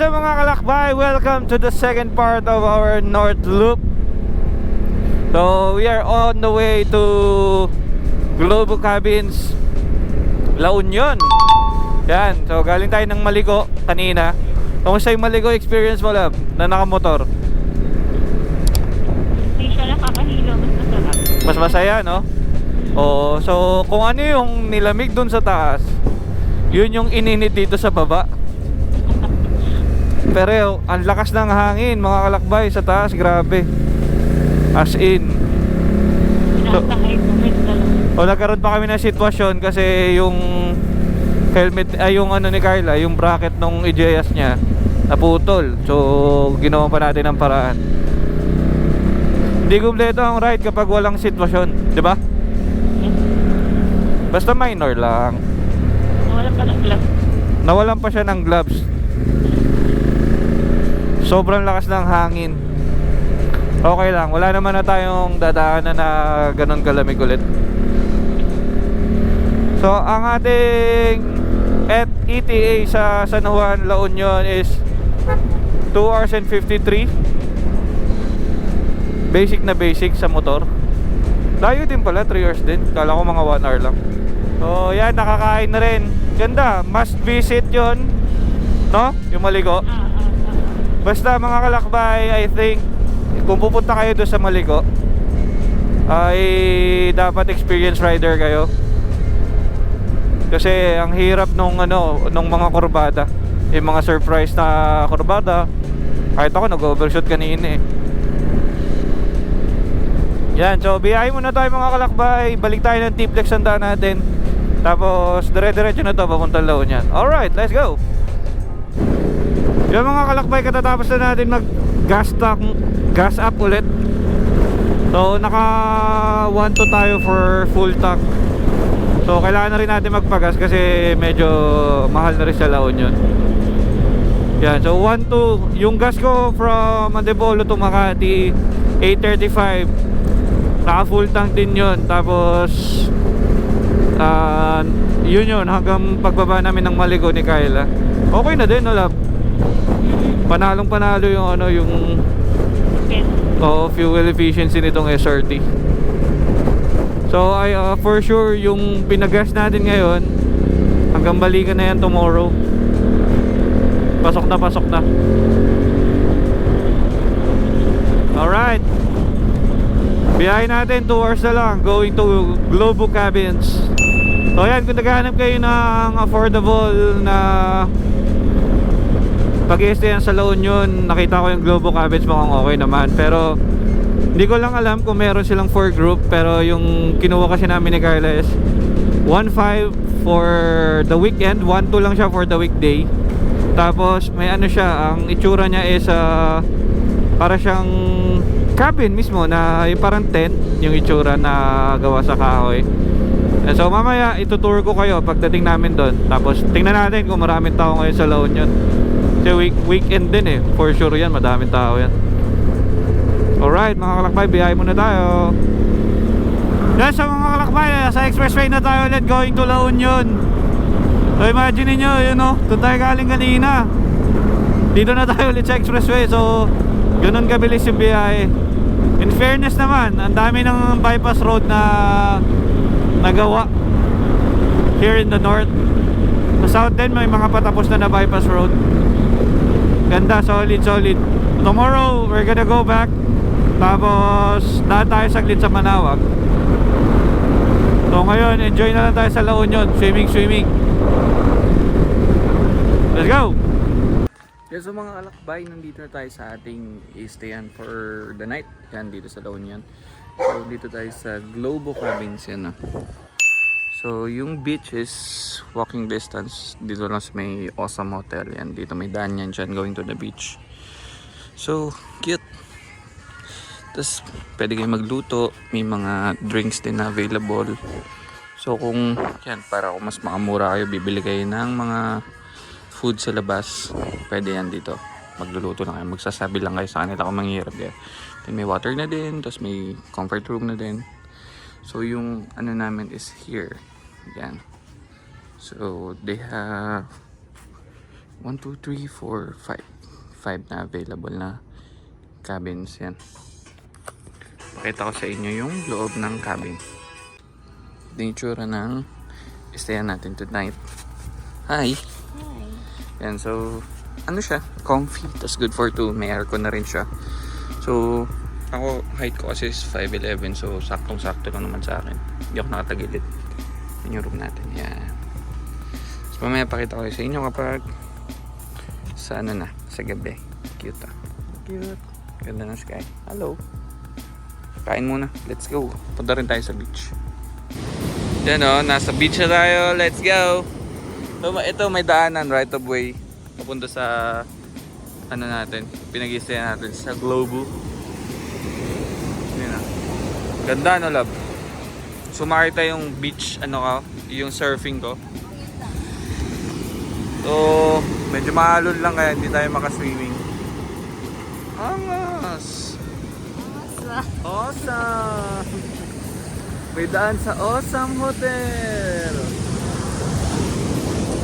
So mga kalakbay, welcome to the second part of our North Loop. So we are on the way to Globo Cabins, La Union. Yan, so galing tayo ng Maligo kanina. Kamusta yung Maligo experience mo, love, na nakamotor? Hindi siya nakakahilo, mas masarap. Mas masaya, no? Oo, so kung ano yung nilamig dun sa taas, yun yung ininit dito sa baba. Pero ang lakas ng hangin, mga kalakbay, sa taas, grabe. As in. Sinasakay ko, may talaga. O nagkaroon pa kami ng sitwasyon kasi yung helmet, ay yung ano ni Carla, yung bracket nung EJS niya naputol. So ginawa pa natin ang paraan. Hindi kumpleto ang ride kapag walang sitwasyon, di ba? Yes. Basta minor lang. Wala pa ng gloves. Nawalan pa siya ng gloves. Sobrang lakas ng hangin. Okay lang, wala naman na tayong dadaanan na ganun kalamig ulit. So ang ating ETA sa San Juan, La Union is 2 hours and 53. Basic na basic sa motor. Layo din pala, 3 hours din. Kala ko mga 1 hour lang. So yan, nakakain na rin. Ganda, must visit yon, no? Yung Maligo. Basta mga kalakbay, I think kung pupunta kayo doon sa Maligo, ay dapat experience rider kayo. Kasi ang hirap nung mga kurbada, yung mga surprise na kurbada. Kahit ako nag-overshoot kanina eh. Yan, so biyahe muna tayo mga kalakbay. Balik tayo ng T-Flex ang daan natin. Tapos dire-diretso na to papuntang La Union. Alright, let's go. Yung mga kalakbay, katatapos na natin mag gas up ulit. So naka 1.2 tayo for full tank. So kailangan na rin natin magpagas kasi medyo mahal na rin sa La Union. Yan, so 1.2. Yung gas ko from Antipolo to Makati 835. Naka full tank din yun. Tapos yun hanggang pagbaba namin ng Maligo ni Kyla. Okay na din, no, love? Panalong panalo yung fuel efficiency nitong SRT. So for sure yung pinagas natin ngayon hanggang balikan na yan tomorrow. Pasok na. Alright, biyahe natin 2 hours na lang, going to Globo Cabins. So yan, kung naghahanap kayo ng affordable na pag-i-stay sa La Union, nakita ko yung Globo Cabins, mukhang okay naman. Pero hindi ko lang alam kung meron silang 4 group. Pero yung kinuha kasi namin ni Carla is 1.5 for the weekend, 1.2 lang siya for the weekday. Tapos may ano siya, ang itsura niya is para siyang cabin mismo, na yung parang tent yung itsura na gawa sa kahoy. And so mamaya itutour ko kayo pagdating namin doon. Tapos tingnan natin kung maraming tao ngayon sa La Union. Kasi weekend din eh, for sure yan, madaming tao yan. Alright mga kalakbay, biyahe muna tayo. Yan, so mga kalakbay, sa expressway na tayo ulit, going to La Union. So imagine nyo, yun o, doon tayo galing kanina. Dito na tayo ulit sa expressway. So ganun kabilis yung biyahe. In fairness naman, ang dami ng bypass road na nagawa here in the north. Sa south din may mga patapos na bypass road. Ganda, solid. Tomorrow we're gonna go back. Tapos daan tayo saglit sa Manawag. So ngayon, enjoy na lang tayo sa La Union. Swimming. Let's go! Yes, so mga kalakbay, nandito na tayo sa ating stayan for the night. Yan, dito sa La Union. So dito tayo sa Globo Cabins yan. So yung beach is walking distance. Dito lang sa may Awesome Hotel. Yan, dito may daan yan dyan going to the beach. So cute. Tapos pwede kayo magluto. May mga drinks din na available. So kung yan, para kung mas makamura kayo, bibili kayo ng mga food sa labas, pwede yan dito. Magluluto lang kayo, magsasabi lang kayo sa kanila kung manghihirap kayo. Then may water na din, tapos may comfort room na din. So yung ano namin is here. Yan. So they have 1, 2, 3, 4, 5. 5 na available na cabins yan. Pakita ko sa inyo yung loob ng cabin. Ito yung itsura ng stayan natin tonight. Hi! Yan, so ano siya? Comfy, tas good for two. May aircon na rin siya. So, ako, height ko kasi is 5'11", so saktong-sakto lang naman sa akin. Hindi ako nakatagilid. Yun yung room natin. Yan. So, mamaya pakita ko sa inyo kapag sa ano na, sa gabi. Cute ah. Cute. Ganda ng sky. Hello. Kain muna. Let's go. Punta rin tayo sa beach. Yan o, nasa beach na tayo. Let's go. So, ito may daanan right of way. Papunta sa ano natin, pinag-i-stayan natin sa Globo. Yun na. Ganda no, love. Sumakita yung beach, ano ka, yung surfing ko. So, medyo maalon lang kaya hindi tayo makaswimming. Angas! Awesome! May daan sa Awesome Hotel!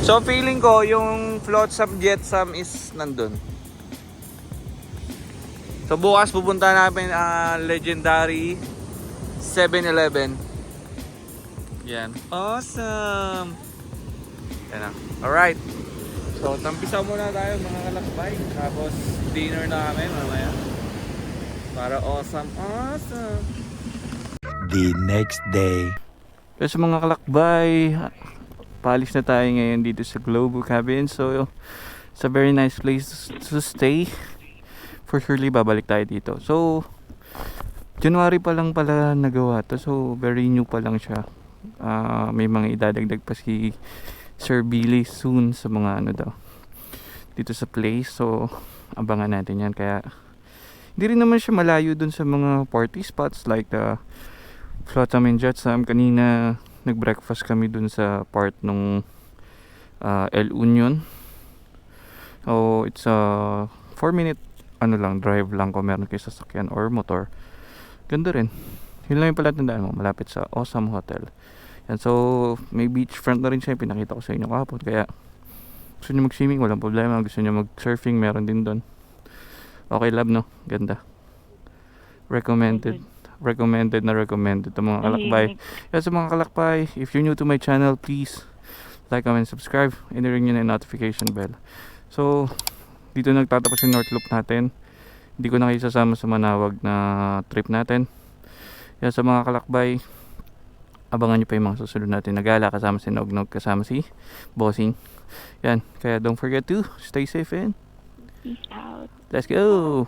So, feeling ko yung Flotsam Jetsam is nandun. So, bukas pupunta namin ang legendary 7-Eleven. Yan. Awesome! Yan na. Alright. So, tampisa muna tayo mga kalakbay. Tapos, dinner na kami mamaya. Para awesome. The next day. So mga kalakbay, paalis na tayo ngayon dito sa Globo Cabin. So it's a very nice place to stay. For surely babalik tayo dito. So January pa lang pala nagawa to. So very new pa lang siya. May mga idadagdag pa si Sir Billy soon sa mga ano daw dito sa place. So abangan natin yan. Kaya hindi rin naman siya malayo dun sa mga party spots like Flotsam and Jetsam. Kanina nag-breakfast kami dun sa part nung El Union. So it's a 4-minute ano lang, drive lang kung meron kayo sasakyan or motor. Ganda rin. Yun lang yung palatandaan mo, malapit sa Awesome Hotel. Yan, so may beachfront na rin siya, pinakita ko sa inyo kahapon. Kaya gusto nyo mag-swimming, walang problema. Gusto nyo mag-surfing, meron din doon. Okay, love, no? Ganda. Recommended na recommended to mga kalakbay. Yan, sa mga kalakbay, if you're new to my channel, please like, comment, subscribe, and ring nyo na yung notification bell. So dito nagtatapos yung North Loop natin. Hindi ko na kayo sasama sa Manawag na trip natin. Yan, sa mga kalakbay, abangan nyo pa yung mga susunod natin na gala. Kasama si Nognog, kasama si Bossing. Yan, kaya don't forget to stay safe and Peace out. let's go!